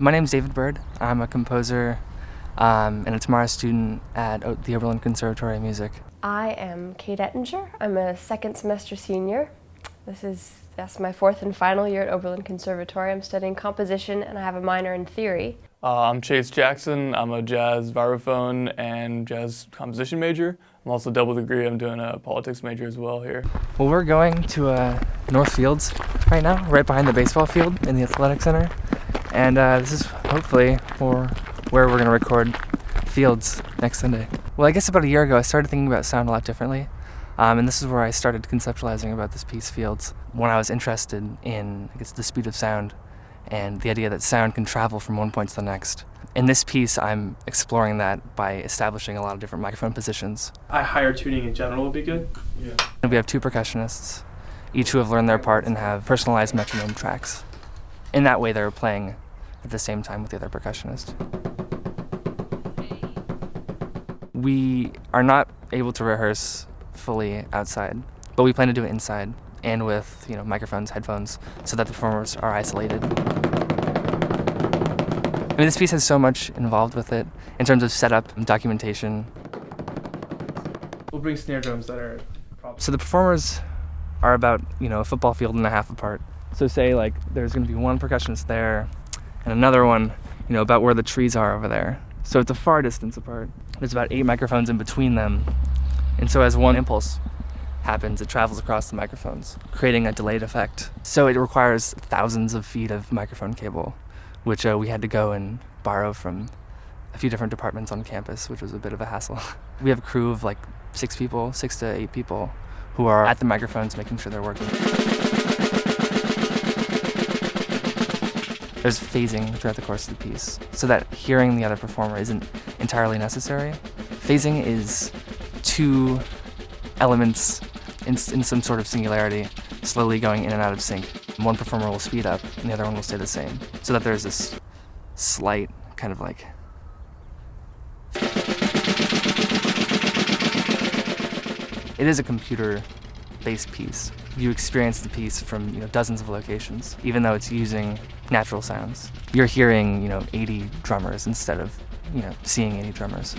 My name's David Bird. I'm a composer and a TIMARA student at the Oberlin Conservatory of Music. I am Kate Ettinger. I'm a second semester senior. This is my fourth and final year at Oberlin Conservatory. I'm studying composition and I have a minor in theory. I'm Chase Jackson. I'm a jazz vibraphone and jazz composition major. I'm also double degree. I'm doing a politics major as well here. Well, we're going to North Fields right now, right behind the baseball field in the athletic center. And this is hopefully where we're going to record Fields next Sunday. Well, I guess about a year ago I started thinking about sound a lot differently. And this is where I started conceptualizing about this piece, Fields, when I was interested in, I guess, the speed of sound and the idea that sound can travel from one point to the next. In this piece, I'm exploring that by establishing a lot of different microphone positions. Higher tuning in general would be good. Yeah. And we have two percussionists, each who have learned their part and have personalized metronome tracks. In that way, they're playing at the same time with the other percussionist. We are not able to rehearse fully outside, but we plan to do it inside and with microphones, headphones, so that the performers are isolated. I mean, this piece has so much involved with it in terms of setup and documentation. We'll bring snare drums that are So the performers are about a football field and a half apart. So say like there's going to be one percussionist there and another one about where the trees are over there. So it's a far distance apart. There's about 8 microphones in between them. And so as one impulse happens, it travels across the microphones, creating a delayed effect. So it requires thousands of feet of microphone cable, which we had to go and borrow from a few different departments on campus, which was a bit of a hassle. We have a crew of like 6 to 8 people, who are at the microphones making sure they're working. There's phasing throughout the course of the piece, so that hearing the other performer isn't entirely necessary. Phasing is 2 elements in some sort of singularity, slowly going in and out of sync. One performer will speed up, and the other one will stay the same, so that there's this slight kind of like... It is a computer-based piece. You experience the piece from dozens of locations, even though it's using natural sounds. You're hearing 80 drummers instead of seeing 80 drummers.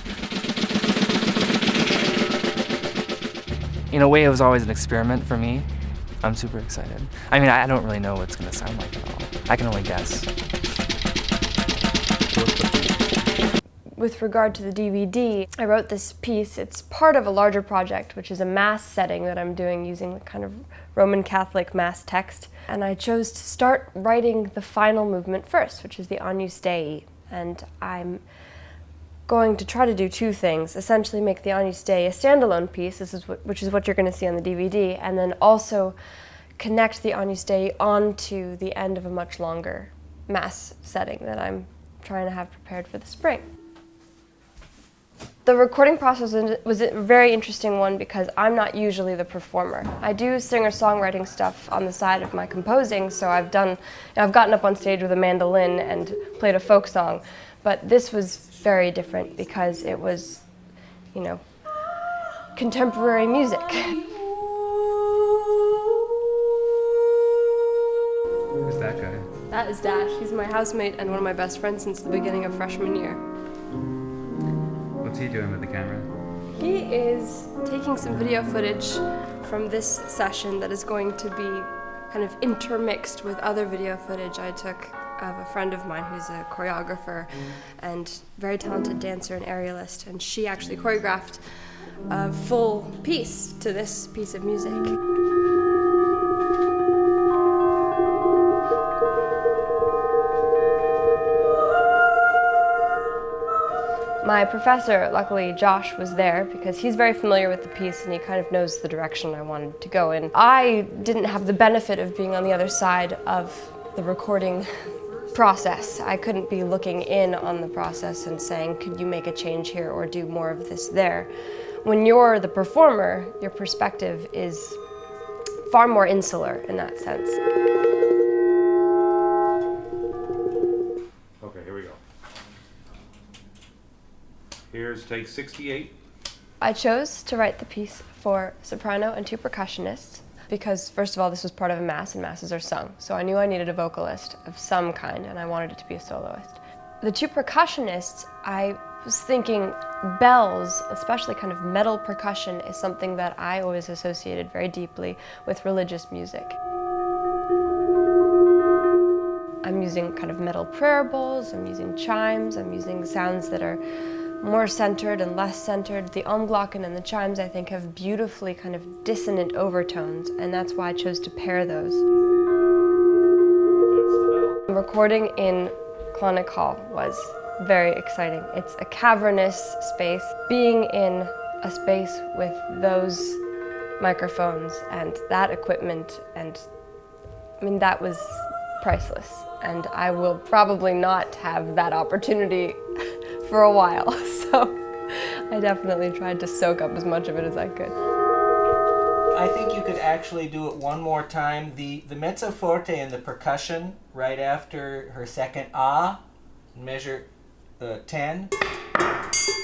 In a way, it was always an experiment for me. I'm super excited. I mean, I don't really know what it's going to sound like at all. I can only guess. With regard to the DVD, I wrote this piece. It's part of a larger project, which is a Mass setting that I'm doing using the kind of Roman Catholic Mass text. And I chose to start writing the final movement first, which is the Agnus Dei. And I'm going to try to do 2 things. Essentially make the Agnus Dei a standalone piece, which is what you're going to see on the DVD, and then also connect the Agnus Dei onto the end of a much longer Mass setting that I'm trying to have prepared for the spring. The recording process was a very interesting one because I'm not usually the performer. I do singer-songwriting stuff on the side of my composing, so I've gotten up on stage with a mandolin and played a folk song, but this was very different because it was, contemporary music. Who's that guy? That is Dash. He's my housemate and one of my best friends since the beginning of freshman year. What's he doing with the camera? He is taking some video footage from this session that is going to be kind of intermixed with other video footage I took of a friend of mine who's a choreographer and very talented dancer and aerialist, and she actually choreographed a full piece to this piece of music. My professor, luckily Josh, was there because he's very familiar with the piece and he kind of knows the direction I wanted to go in. I didn't have the benefit of being on the other side of the recording process. I couldn't be looking in on the process and saying, could you make a change here or do more of this there? When you're the performer, your perspective is far more insular in that sense. Okay, here we go. Here's take 68. I chose to write the piece for soprano and 2 percussionists because first of all, this was part of a mass, and masses are sung. So I knew I needed a vocalist of some kind, and I wanted it to be a soloist. The two percussionists, I was thinking bells, especially kind of metal percussion, is something that I always associated very deeply with religious music. I'm using kind of metal prayer bowls, I'm using chimes, I'm using sounds that are more centered and less centered. The Umglocken and the chimes, I think, have beautifully kind of dissonant overtones, and that's why I chose to pair those. The recording in Clonick Hall was very exciting. It's a cavernous space. Being in a space with those microphones and that equipment, and I mean, that was priceless. And I will probably not have that opportunity for a while. So I definitely tried to soak up as much of it as I could. I think you could actually do it one more time. The mezzo forte and the percussion right after her second ah, measure 10.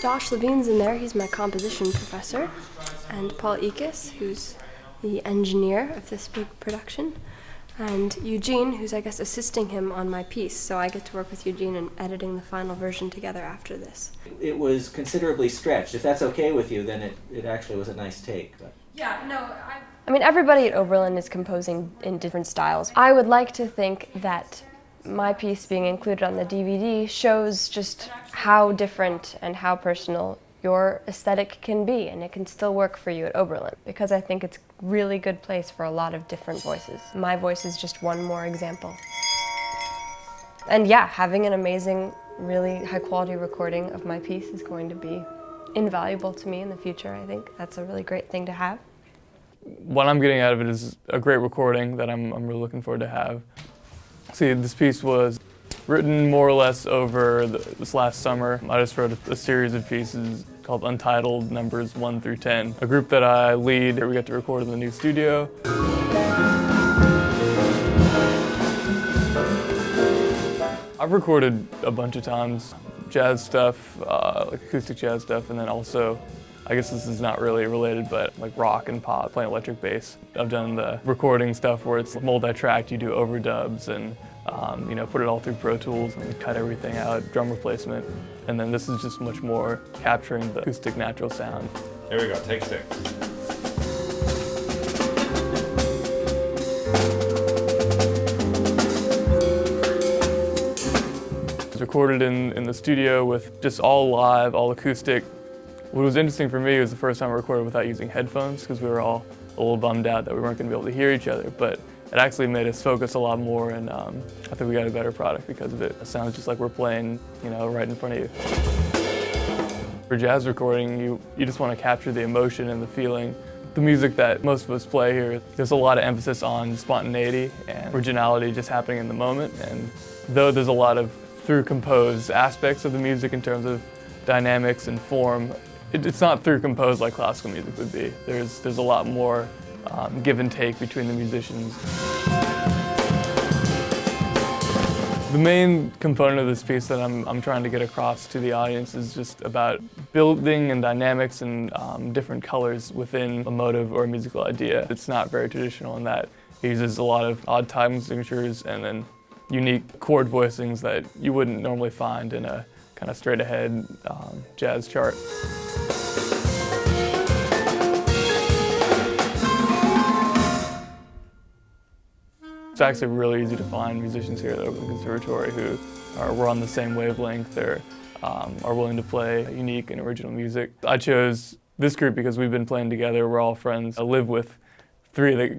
Josh Levine's in there, he's my composition professor, and Paul Ikis, who's the engineer of this big production, and Eugene, who's I guess assisting him on my piece, so I get to work with Eugene in editing the final version together after this. It was considerably stretched. If that's okay with you, then it actually was a nice take. But. Yeah, no, I mean, everybody at Oberlin is composing in different styles. I would like to think that my piece being included on the DVD shows just how different and how personal your aesthetic can be, and it can still work for you at Oberlin, because I think it's a really good place for a lot of different voices. My voice is just one more example. And yeah, having an amazing, really high quality recording of my piece is going to be invaluable to me in the future. I think that's a really great thing to have. What I'm getting out of it is a great recording that I'm really looking forward to have. See, this piece was written more or less over this last summer. I just wrote a series of pieces called Untitled, numbers 1 through 10. A group that I lead, we got to record in the new studio. I've recorded a bunch of times, jazz stuff, like acoustic jazz stuff, and then also, I guess this is not really related, but like rock and pop, playing electric bass. I've done the recording stuff where it's multi-tracked, you do overdubs and you know, put it all through Pro Tools and cut everything out, drum replacement. And then this is just much more capturing the acoustic natural sound. Here we go, take 6. It's recorded in the studio with just all live, all acoustic. What was interesting for me was the first time I recorded without using headphones, because we were all a little bummed out that we weren't going to be able to hear each other. But it actually made us focus a lot more, and I think we got a better product because of it. It sounds just like we're playing, you know, right in front of you. For jazz recording, you just want to capture the emotion and the feeling. The music that most of us play here, there's a lot of emphasis on spontaneity and originality just happening in the moment. And though there's a lot of through composed aspects of the music in terms of dynamics and form, it's not through composed like classical music would be. There's a lot more give and take between the musicians. The main component of this piece that I'm trying to get across to the audience is just about building and dynamics and different colors within a motive or a musical idea. It's not very traditional in that it uses a lot of odd time signatures and then unique chord voicings that you wouldn't normally find in a kind of straight ahead jazz chart. It's actually really easy to find musicians here at the Oberlin Conservatory who were on the same wavelength, or are willing to play unique and original music. I chose this group because we've been playing together, we're all friends. I live with 3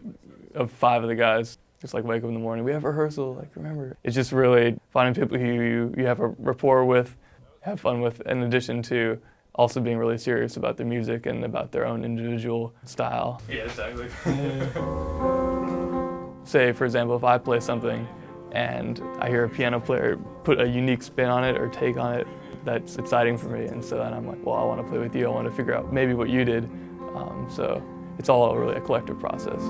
of 5 of the guys. Just like wake up in the morning, we have rehearsal, like remember. It's just really finding people who you have a rapport with, have fun with, in addition to also being really serious about their music and about their own individual style. Yeah, exactly. Say, for example, if I play something and I hear a piano player put a unique spin on it or take on it, that's exciting for me. And so then I'm like, well, I want to play with you. I want to figure out maybe what you did. So it's all really a collective process.